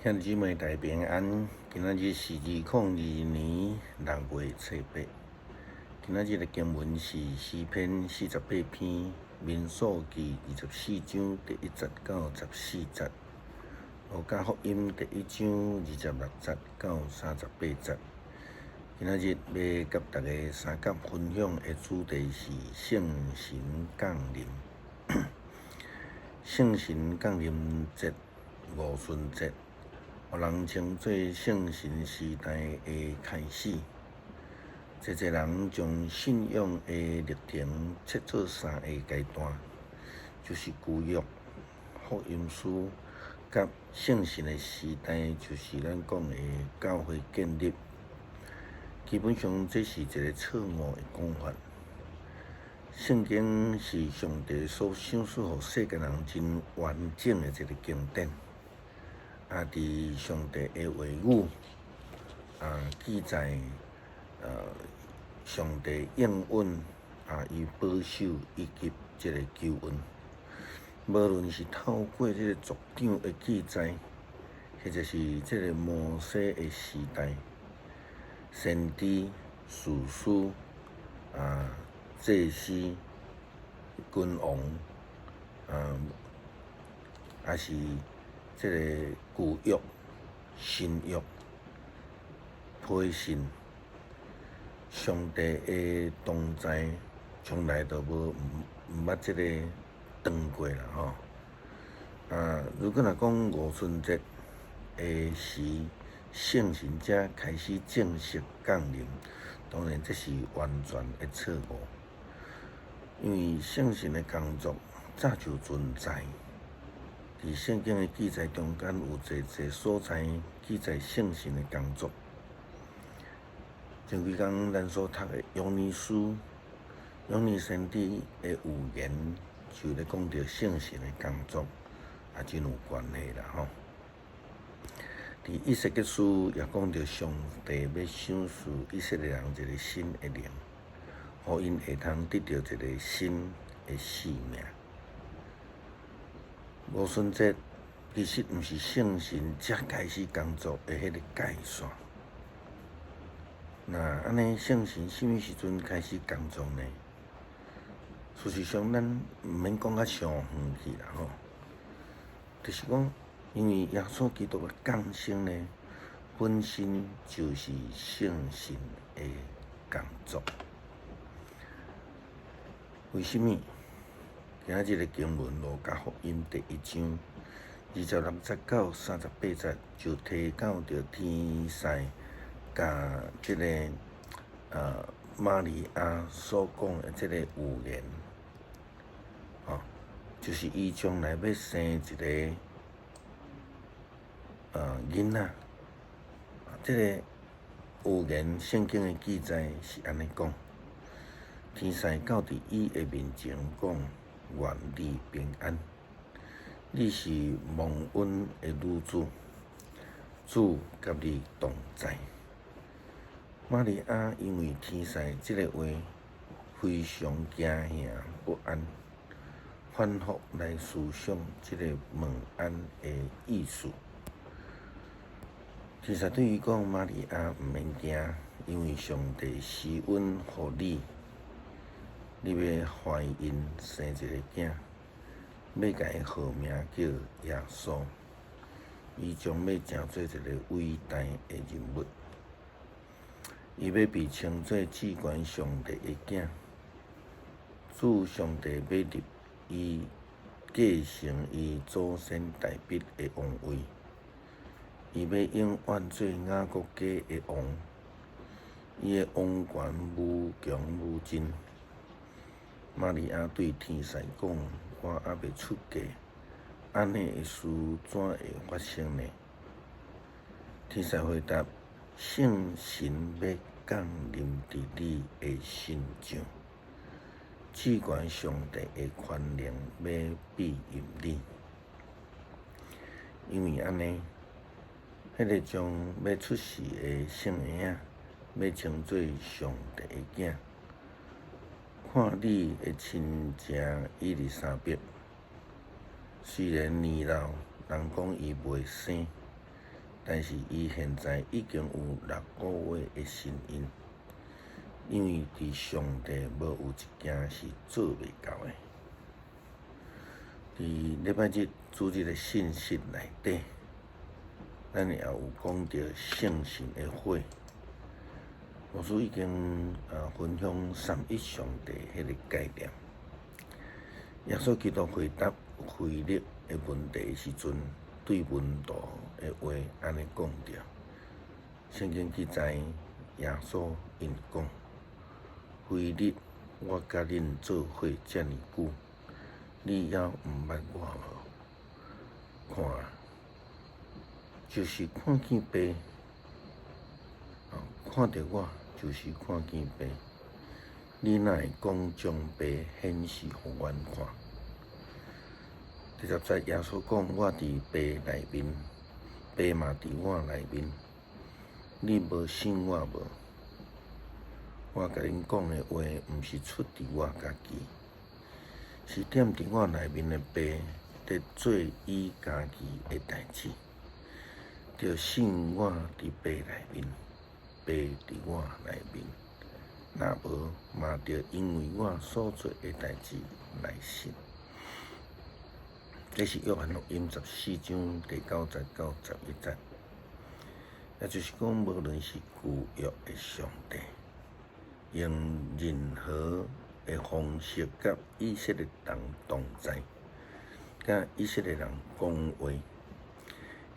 兄弟姊妹大平安，今仔日是2022年6月初8。今仔日的经文是诗篇48篇民数记24章第1节到14节，路加福音第1章26节到38节。今仔日要甲大家三角分享的主题是圣神降临。圣神降临节、五旬节，有人称作圣神时代的开始。侪人将信仰的历程切做3个阶段，就是旧约、福音书，甲圣神的时代，就是咱讲的教会建立。基本上，这是一个错误的讲法。圣经是上帝所赏赐予世间人真完整的一个经典，伫上帝的话语记载上帝应允伊保守以及这个救恩。无论是透过这个族长的记载，或者是这个摩西的时代，先知、士师祭司、君王也是这个旧约、新约、批信，上帝的同在从来都无捌这个断过啦吼。如果若讲五旬节的时，圣神才开始正式降临，当然这是完全的错误。因为圣神的工作早就存在，伫圣经的记载中间有侪所在记载圣神的工作。前几工咱所读的约珥书、约珥先知的预言，就咧讲到圣神的工作，真有关系啦吼。伫以西结书也讲到上帝要赏赐以色列人一个新的灵，互因会通得到一个新的生命。五旬节其实毋是圣神才开始工作的迄个界线。那安尼，圣神什么时阵开始工作呢？事实上，咱毋免讲较上远去啦吼，就是讲，因为耶稣基督的降生呢，本身就是圣神的工作。为什么？今仔日的经文路加福音第1章26节到38节，就提到着天使甲这个玛利亚所讲的这个预言，就是伊将来要生一个囡仔。这个预言圣经的记载是安尼讲。天使到伫伊的面前讲：“愿你平安，你是蒙恩的女子，主甲你同在。”玛利亚因为天使这个话，非常惊吓不安，反复来思想这个问安的意思。天使对伊讲：“玛利亚毋免惊，因为上帝施恩互你。你要怀孕生一个囝，要甲伊号名叫耶稣。伊将要成做一个伟大的人物。伊要被称作至高上帝的囝。主上帝要立伊继承伊祖先大卫的王位。伊要永远做雅各家的王。伊的王权无穷无尽。”玛利亚对天使讲：“我还未出嫁，安尼的事怎会发生呢？”天使回答：“圣神要降临伫你的身上，至高上帝的权能要庇荫你，因为安尼，迄个将要出世的圣婴要称作上帝的囝。看你的亲戚伊丽莎白，虽然年老，人讲伊袂生，但是伊现在已经有6个月的身孕，因为伫上帝无有一件是做袂到的。伫礼拜日主日的信息内底，咱也有讲到圣神的火。牧师已经分享三一上帝迄个概念。耶稣基督回答腓力的问题时阵，对门徒的话安尼讲着：圣经记载，耶稣因讲：腓力，我甲恁做伙遮尔久，你还毋捌我无？看，就是看见爸，看到我就是看见爸。你哪会讲将爸显示互阮看？第10节耶稣讲：我伫爸内面，爸嘛伫我内面。你无信我无？我甲恁讲的话，毋是出伫我家己，是踮伫我内面的爸在做伊家己的代志。着信我伫爸内面，爸伫我内面。若无，嘛着因为我所做的代志来信。这是约翰福音14章第9节到11节，也就是讲，无论是旧约的上帝，用任何的方式甲以色列人同在，甲以色列人讲话，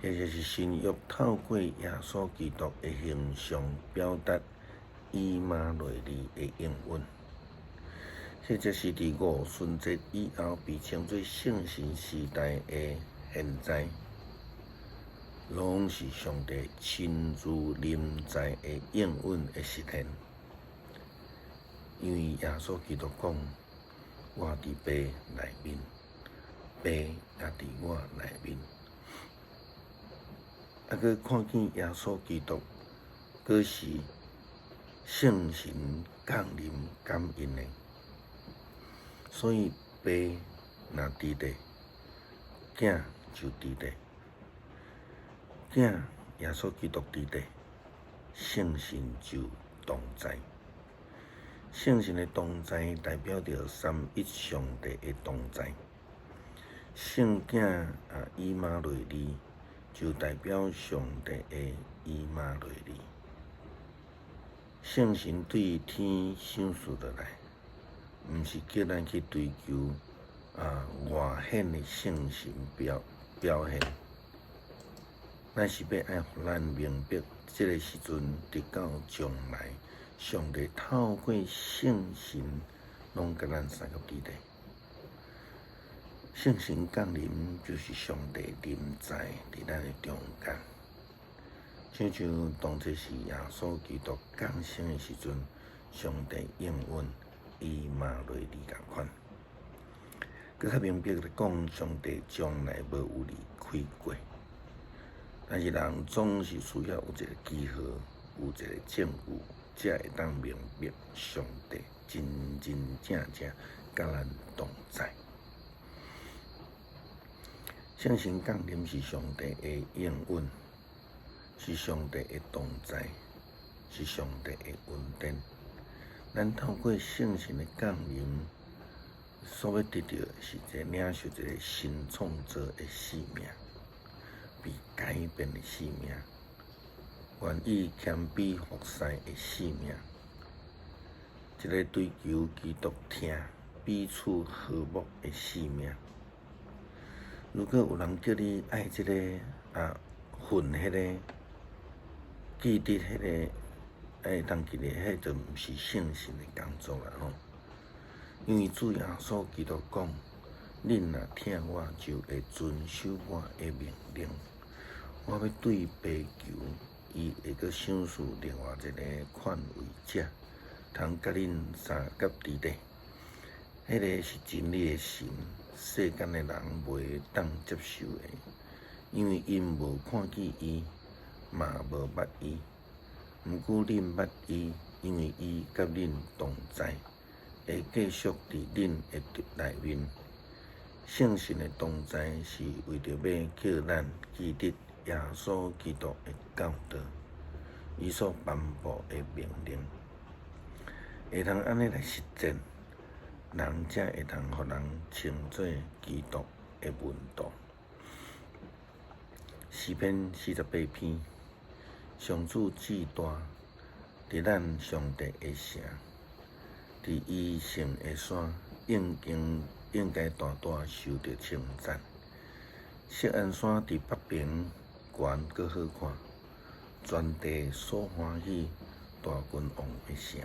或者是新约透过耶稣基督的形象表达以马内利的应允，或者是伫五旬节以后被称作圣神时代的现在，拢是上帝亲自临在的应允的实现。因为耶稣基督讲：我伫爸内面，爸也伫我内面。佮看见耶稣基督，佮是圣神降临感应的，所以爸若伫咧，囝就伫咧，囝耶稣基督伫咧，圣神就同在。圣神的同在代表着三一上帝的同在，圣囝以马内利就代表上帝的以马内利。圣神对天赏赐落来，毋是叫咱去追求外显的圣神表现，咱是要爱互咱明白，这个时阵直到将来，上帝透过圣神，拢甲咱三个伫咧。圣神降临就是上帝临在伫咱的中间。亲像当这是耶稣基督降生的时阵，上帝应允以马内利共款。佮较明白地讲，上帝从来无有离开过。但是人总是需要有一个记号，有一个证据，才会当明白上帝真真正正甲咱同在。圣神降临是上帝的应允。是上帝的同在，是上帝的恩典。咱透过圣神的降临，所要得到的是领受一个新创造的生命，被改变的生命，愿意谦卑服侍的生命，一个追求基督听、彼此和睦的生命。如果有人叫你爱这个恨迄个，记得迄个爱当记得，迄就毋是圣神的工作啦吼。因为主耶稣基督讲：恁若听我，就会遵守我的命令。我要对爸求，伊会阁赏赐另外一个款位者，通甲恁三甲伫咧。迄个是真理的神，世间的人袂当接受的，因为因无看见伊。嘛无捌伊，毋过恁捌伊，因为伊甲恁同在，会继续伫恁的内面。圣神的同在是为着要叫咱记得耶稣基督的教导，伊所颁布的命令，会通安尼来实践，人才会通互人称作基督的门徒。诗篇48篇，上主至大，伫咱上帝的城，伫伊圣的山，应该大大受到称赞。锡安山伫北边，悬阁好看，全地所欢喜，大君王的城。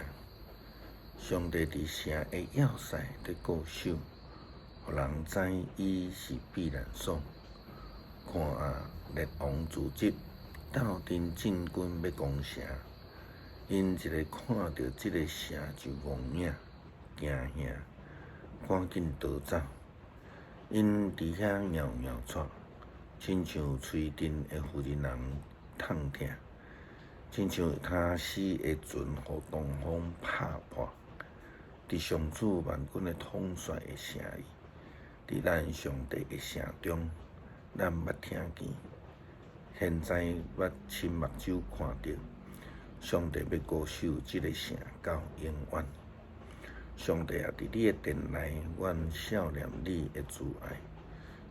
上帝伫城的要塞伫固守，互人知伊是避难所。看啊，列王自急，斗阵进军要攻城。因一个看到即个城就亡命，惊吓，赶紧逃走。因伫遐袅袅喘，亲像吹阵会互人痛疼，亲像他死的船互东风拍破。伫上主万军的统帅的城里，伫咱上帝的城中，咱捌听见，现在捌亲目睭看到，上帝要固守即个城到永远。上帝啊，伫你的殿内，阮少念你的慈爱。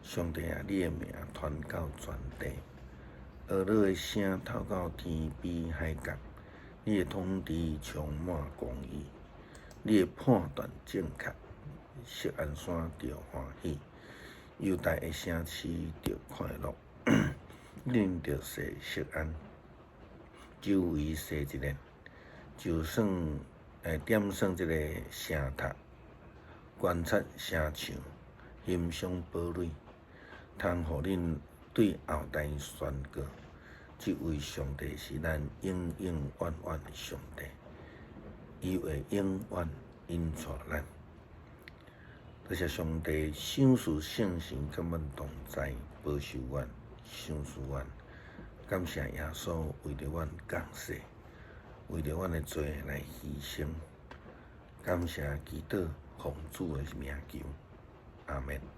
上帝啊，你的名传到全地，俄勒的声透到天边海角，你的统治充满公义，你的判断正确。锡安山着欢喜，犹大的城市着快乐，恁着说锡安，周围说一年，就算点算这个城塔，观察城墙，欣赏堡垒，通互恁对后代宣告，这位上帝是咱永永远远的上帝，伊会永远引带咱。多谢上帝赏赐圣神甲阮同在，保守阮，赏赐阮。感谢耶稣为着阮降世，为着阮的罪来牺牲。感谢祈祷奉主的名求，阿门。